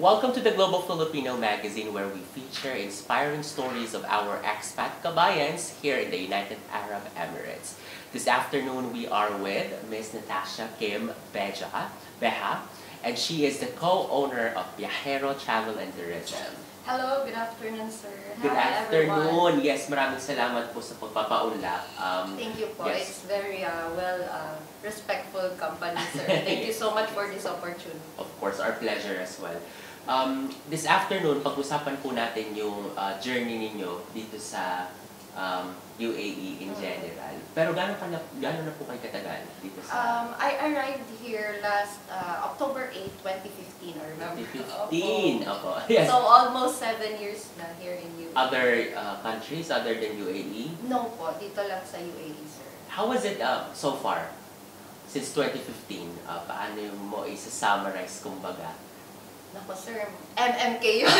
Welcome to the Global Filipino Magazine, where we feature inspiring stories of our expat kabayans here in the United Arab Emirates. This afternoon, we are with Miss Natassia Kim Beja, and she is the co-owner of Viajero Travel and Tourism. Hello, good afternoon, sir. Good Hi, afternoon. everyone. Yes, maraming salamat po sa pagpapaunlak. Thank you po. Yes. It's very respectful company, sir. Thank you so much for this opportunity. Of course, our pleasure as well. This afternoon, pag-usapan po natin yung journey ninyo dito sa UAE in general. Pero gano'n na po kayo katagal dito sa... I arrived here last October 8, 2015, I remember. 2015, opo. Yes. So almost 7 years na here in UAE. Other countries other than UAE? No po, dito lang sa UAE, sir. How was it so far? Since 2015, paano mo isa-summarize kumbaga? Nako sir, MMK yun.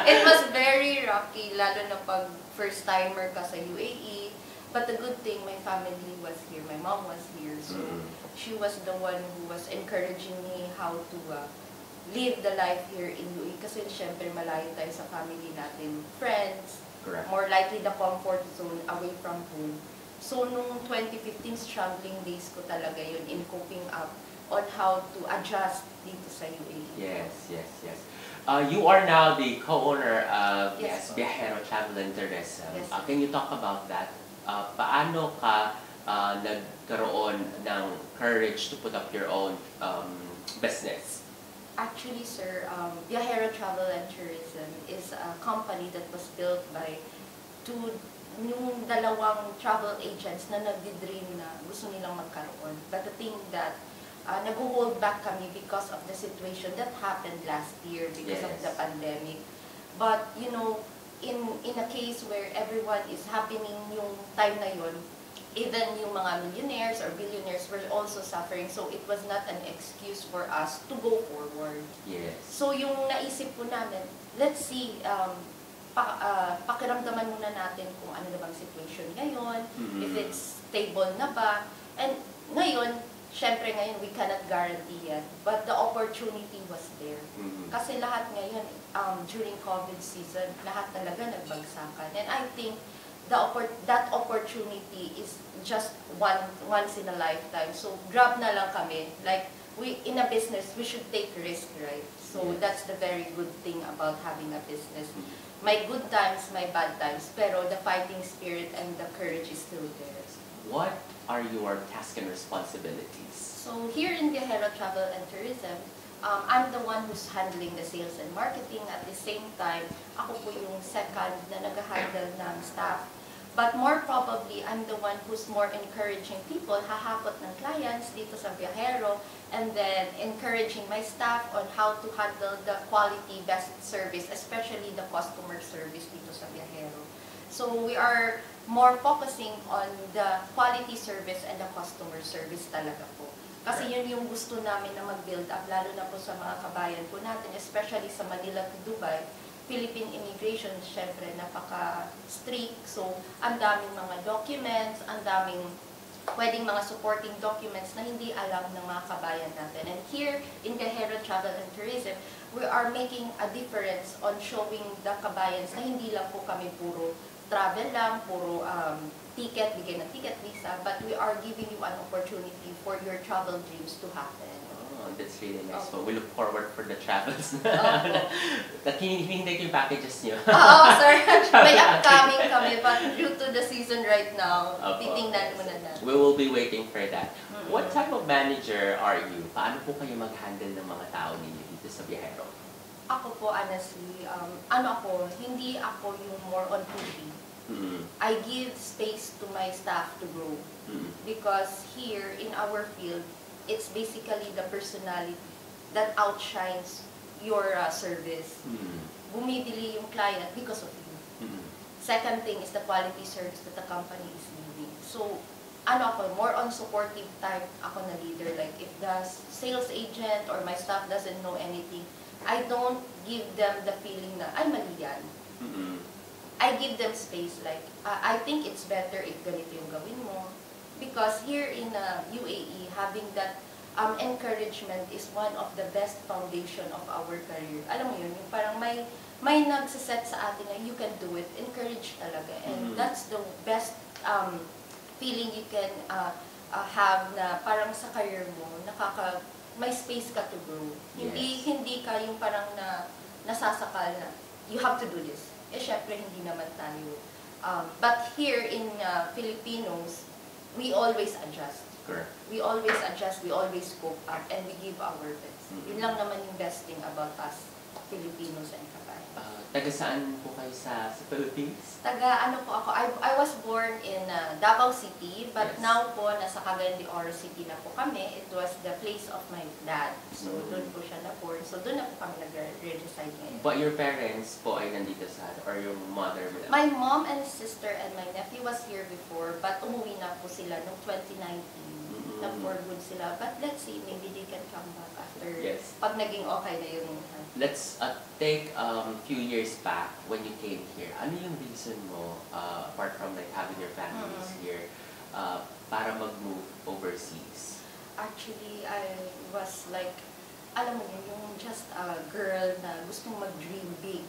It was very rocky, lalo na pag first timer ka sa UAE. But the good thing, my family was here, my mom was here. So she was the one who was encouraging me how to live the life here in UAE. Kasi syempre malayo tayo sa family natin, friends. Correct. More likely the comfort zone away from home. So nung 2015, struggling days ko talaga yun in coping up on how to adjust dito sa UAE. Yes. You are now the co-owner of Yes, Viajero Travel and Tourism. Yes, Can you talk about that? Paano ka nagkaroon ng courage to put up your own business? Actually, sir, Viajero Travel and Tourism is a company that was built by yung dalawang travel agents na nagdi-dream na gusto nilang magkaroon. But the thing that nag-hold back kami because of the situation that happened last year because of the pandemic. But, you know, in a case where everyone is happening yung time na yun, even yung mga millionaires or billionaires were also suffering. So, it was not an excuse for us to go forward. Yes. So, yung naisip po namin, let's see, pakiramdaman muna natin kung ano na bang situation ngayon, if it's stable na ba. And ngayon, syempre ngayon, we cannot guarantee yet, but the opportunity was there. Kasi lahat ngayon, during COVID season, lahat talaga nagbagsakan. And I think that opportunity is just once in a lifetime. So, grab na lang kami. Like, in a business, we should take risk, right? So, that's the very good thing about having a business. My good times, my bad times, pero the fighting spirit and the courage is still there. What are your tasks and responsibilities? So here in Viajero Travel and Tourism, I'm the one who's handling the sales and marketing. At the same time, ako po yung second na nag-handle ng staff. But more probably, I'm the one who's more encouraging people, hahakot ng clients dito sa Viajero, and then encouraging my staff on how to handle the quality best service, especially the customer service dito sa Viajero. So we are more focusing on the quality service and the customer service talaga po. Kasi yun yung gusto namin na mag-build up, lalo na po sa mga kabayan po natin, especially sa Manila to Dubai. Philippine immigration, syempre, napaka-strict. So, ang daming mga documents, ang daming pwedeng mga supporting documents na hindi alam ng mga kabayan natin. And here, in Viajero Travel and Tourism, we are making a difference on showing the kabayans na hindi lang po kami puro travel lang, puro ticket, bigay ng ticket, visa, but we are giving you an opportunity for your travel dreams to happen. Oh, that's really nice. So we look forward for the travels. Hinihintay ko yung packages nyo. Oo, sir. May upcoming kami, but due to the season right now, titingnan muna natin. We will be waiting for that. What type of manager are you? Paano po kayo mag-handle ng mga tao ninyo dito sa Viajero? Ako po, honestly, hindi ako yung more on pushy. I give space to my staff to grow. Because here, in our field, it's basically the personality that outshines your service. Bumibili yung client because of you. Second thing is the quality service that the company is giving. So, more on supportive type ako na leader. Like, if the sales agent or my staff doesn't know anything, I don't give them the feeling na, ay, mali yan. I give them space. Like, I think it's better if ganito yung gawin mo. Because here in UAE, having that encouragement is one of the best foundation of our career. Alam mo yun, yung parang may nagsiset sa atin na you can do it. Encourage talaga. And that's the best feeling you can have na parang sa career mo, may space ka to grow. Hindi ka yung parang nasasakal na you have to do this. Eh, syempre, hindi naman tayo. But here in Filipinos, we always adjust. Correct. We always adjust, we always cope up, and we give our best. Yun lang naman yung best thing about us, Filipinos and kabayan. Taga saan po kayo sa Philippines? Taga ano po ako, I was born in Davao City, but now po nasa Cagayan de Oro City na po kami. It was the place of my dad. So doon po siya na-born. So doon na po kami nag-reside ngayon. But your parents po ay nandito sa, or your mother? My mom and sister and my nephew was here before, but umuwi na po sila noong 2019. Na-for good sila. But let's see, maybe they can come back after pag naging okay na yung... Let's take few years back when you came here. Ano yung reason mo, apart from like having your families here, para mag-move overseas? Actually, I was like, alam mo yun, yung just a girl na gustong mag-dream big.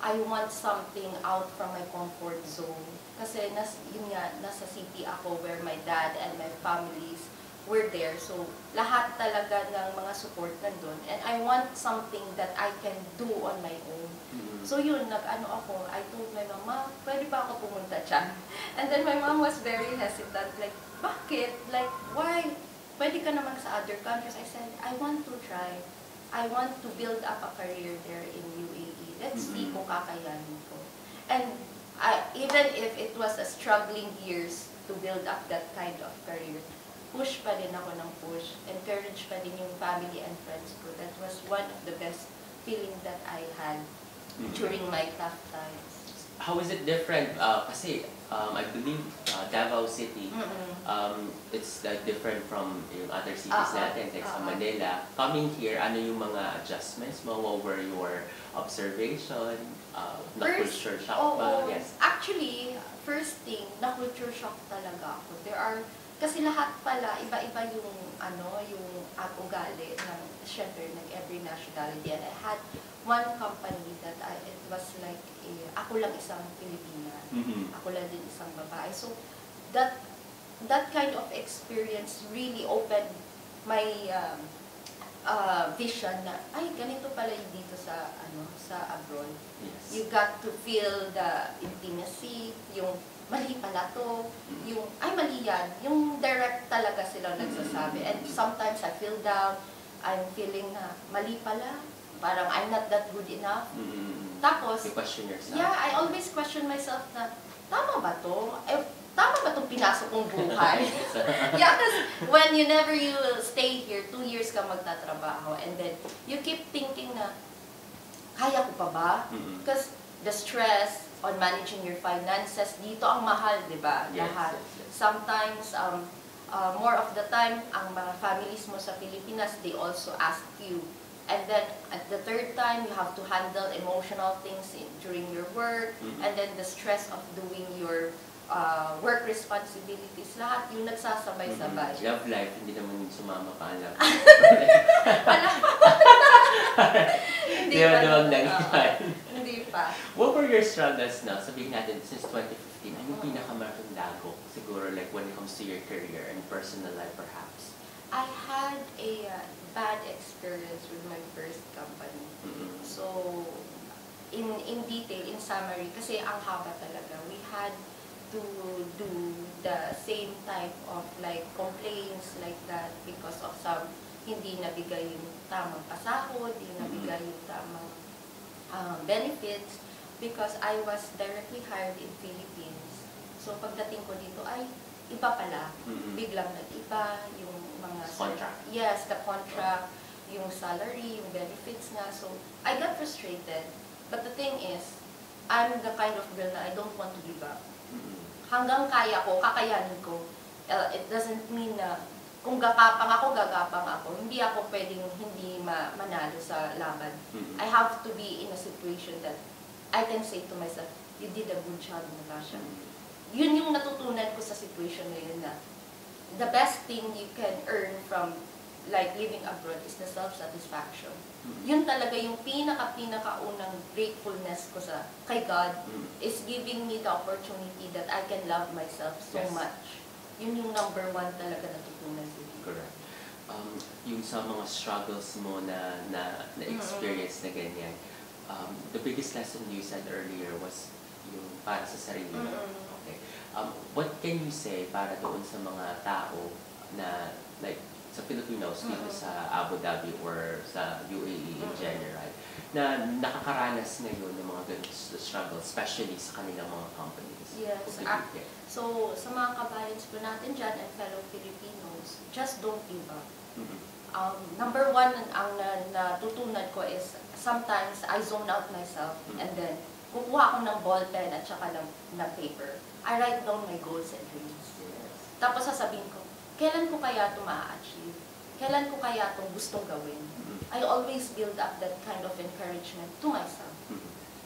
I want something out from my comfort zone. Kasi yun nga, nasa city ako where my dad and my families were there. So, lahat talaga ng mga support nandun. And I want something that I can do on my own. So yun, I told my mama, pwede ba ako pumunta dyan? And then my mom was very hesitant, like, bakit? Like, why? Pwede ka naman sa other countries. I said, I want to try. I want to build up a career there in UAE. Let's see kung kakayanin ko. And even if it was a struggling years to build up that kind of career, push pa din ako ng push. Encourage pa din yung family and friends ko. That was one of the best feeling that I had during my tough times. How is it different? Kasi I believe Davao City, it's like different from yung other cities natin, like sa Manila. Coming here, ano yung mga adjustments mo? What were your observation? Na-culture shock ba? Yes. Actually, first thing, na-culture shock talaga ako. Kasi lahat pala, iba-iba yung ugali ng, syempre, every nationality. And I had one company that it was like, ako lang isang Pilipina. Ako lang din isang babae. So, that kind of experience really opened my vision na, ay, ganito pala yung dito sa abroad. Yes. You got to feel the intimacy, yung mali pala to, yung, ay mali yan, yung direct talaga sila nagsasabi. And sometimes I feel down, I'm feeling na mali pala, parang I'm not that good enough. Tapos, you question yourself. Yeah, I always question myself na, tama ba to? Tama ba itong pinasok kong buhay? Yeah, because when you stay here, 2 years ka magtatrabaho, and then you keep thinking na, kaya ko pa ba? Because the stress on managing your finances, dito ang mahal, di ba? Lahat. Sometimes, more of the time, ang mga families mo sa Pilipinas, they also ask you. And then, at the third time, you have to handle emotional things during your work, and then the stress of doing your work responsibilities, lahat yung nagsasabay-sabay. Love life, hindi naman sumama pa ang love Hindi pa. Hindi pa. What were your struggles now? Sabihin natin, since 2015, ano yung pinakamalaking dagok? Siguro like when it comes to your career and personal life perhaps? I had a bad experience with my first company. So, in detail, in summary, kasi ang haba talaga, we had to do the same type of like complaints like that because of some hindi nabigay yung tamang pasahod, hindi nabigay yung tamang benefits because I was directly hired in Philippines. So pagdating ko dito ay iba pala, biglang nag-iba yung mga contract. Yes, the contract, yung salary, yung benefits nga. So I got frustrated. But the thing is, I'm the kind of girl na I don't want to give up. Hanggang kaya ko, kakayanin ko. It doesn't mean na kung gagapang ako, gagapang ako. Hindi ako pwedeng hindi manalo sa laban. I have to be in a situation that I can say to myself, you did a good job, Natassia. Yun yung natutunan ko sa situation na yun na the best thing you can earn from like living abroad is the self-satisfaction. Yun talaga yung pinaka-unang gratefulness ko kay God is giving me the opportunity that I can love myself so much. Yun yung number one talaga natutunan ko. Correct. Yung sa mga struggles mo na experience na ganyan, the biggest lesson you said earlier was yung para sa sarili mo. Okay. What can you say para doon sa mga tao na like sa Filipinos dito sa Abu Dhabi or sa UAE in general na nakakaranas ngayon ng mga ganito struggles, especially sa kanilang mga companies? Yes. So, sa mga kabayans po natin dyan and fellow Filipinos, just don't give up. Number one, ang natutunan ko is sometimes I zone out myself and then kukuha ako ng ball pen at saka ng paper. I write down my goals and dreams. Tapos sasabihin ko, kailan ko kaya ito ma-achieve? Kailan ko kaya itong gustong gawin? I always build up that kind of encouragement to myself.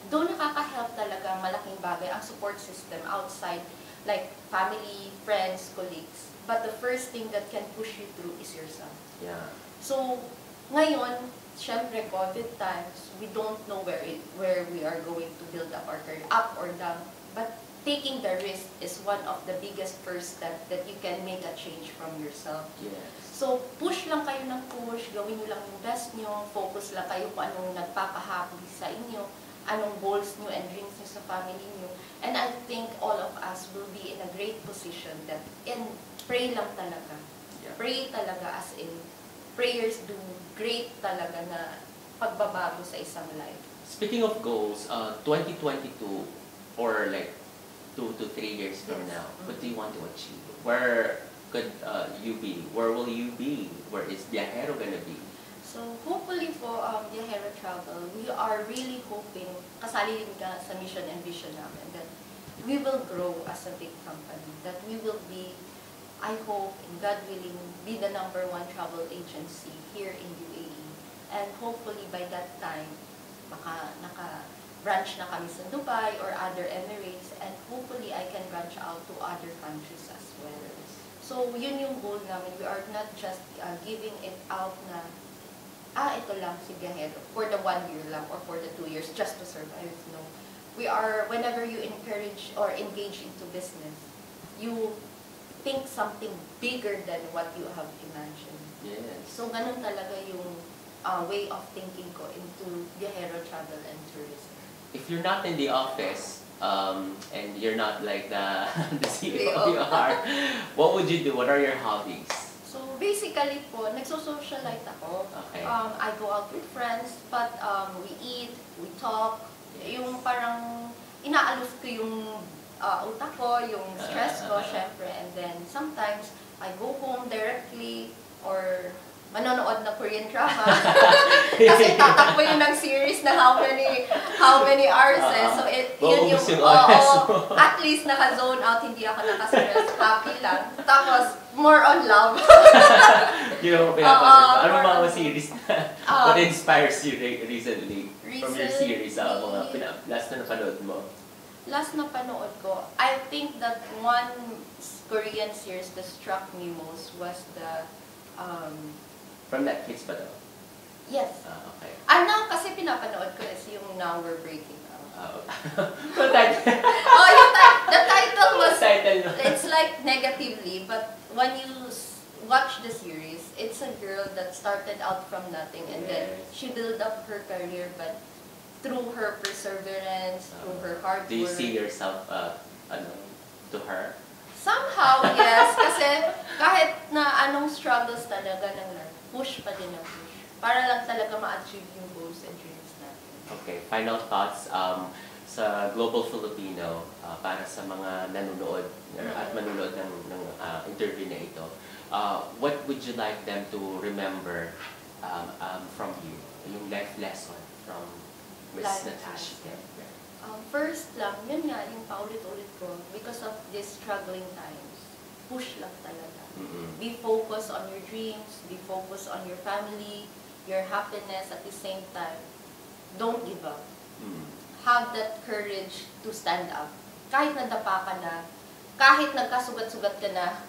Doon nakaka-help talaga malaking bagay ang support system outside, like family, friends, colleagues. But the first thing that can push you through is yourself. Yeah. So, ngayon, syempre, COVID times, we don't know where we are going to build up our career, up or down. But taking the risk is one of the biggest first step that you can make a change from yourself. Yes. So, push lang kayo ng push, gawin nyo lang yung best nyo, focus lang kayo kung anong nagpapahappy sa inyo, anong goals nyo and dreams nyo sa family nyo. And I think all of us will be in a great position that, and pray lang talaga. Yeah. Pray talaga as in, prayers do great talaga na pagbabago sa isang life. Speaking of goals, 2022 or like 2 to 3 years from now, what do you want to achieve? Where could you be? Where will you be? Where is Viajero gonna be? So hopefully for Viajero Travel, we are really hoping, kasali din ka sa mission and vision namin, that we will grow as a big company, that we will be, I hope, and God willing, be the #1 travel agency here in UAE. And hopefully by that time, naka-branch na kami sa Dubai or other Emirates, and hopefully I can branch out to other countries as well. So yun yung goal namin. We are not just giving it out na, ito lang si Viajero for the 1 year lang or for the 2 years just to survive. No. We are, whenever you encourage or engage into business, you think something bigger than what you have imagined. Yes. So ganun talaga yung way of thinking ko into Viajero Travel and Tourism. If you're not in the office, and you're not like the CEO you are, what would you do? What are your hobbies? So basically po, nagso-socialite ako. Okay. I go out with friends, but we eat, we talk. Yung parang inaaluf ko yung utak ko, yung stress ko, syempre. And then sometimes I go home directly or manonood na Korean drama. Kasi tatakbo yun ng series na how many hours eh. So yun yung, at least naka-zone out, hindi ako naka-stress, happy lang. Tapos, more on love. You know, ano mga series na what inspires you recently from your series? Mga last na napanood mo? Last na panood ko, I think that one Korean series that struck me most was the from Netflix ba daw? Yes. Okay. Ano kasi pinapanood ko is yung Now We're Breaking Up. The title was, title. it's like negatively, but when you watch the series, it's a girl that started out from nothing and then she built up her career, but through her perseverance, through her hard work. Do you see yourself to her? Somehow, yes. Kasi kahit na anong struggles talaga ng life, push pa din ang push. Para lang talaga ma-achieve yung goals and dreams natin. Okay, final thoughts sa Global Filipino para sa mga nanonood at manunood ng interview na ito. What would you like them to remember from you? Yung life lesson from Miss Natassia Kim. First lang, yun nga, yung paulit-ulit ko, because of these struggling times, push lang talaga. Be focused on your dreams, be focused on your family, your happiness at the same time. Don't give up. Have that courage to stand up. Kahit nadapa ka na, kahit nagkasugat-sugat ka na,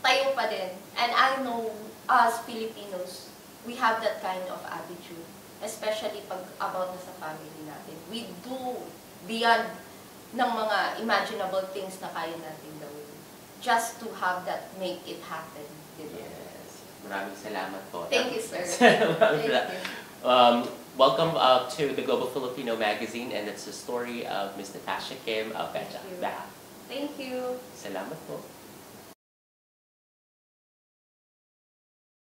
tayo pa din. And I know as Filipinos, we have that kind of attitude, especially pag about na sa family natin. We do beyond ng mga imaginable things na kaya natin gawin. Just to have that, make it happen. Diba? Yes. Maraming salamat po. Thank you, sir. Thank you. Welcome to the Global Filipino Magazine, and it's the story of Miss Natassia Kim Beja. Thank you. Salamat po.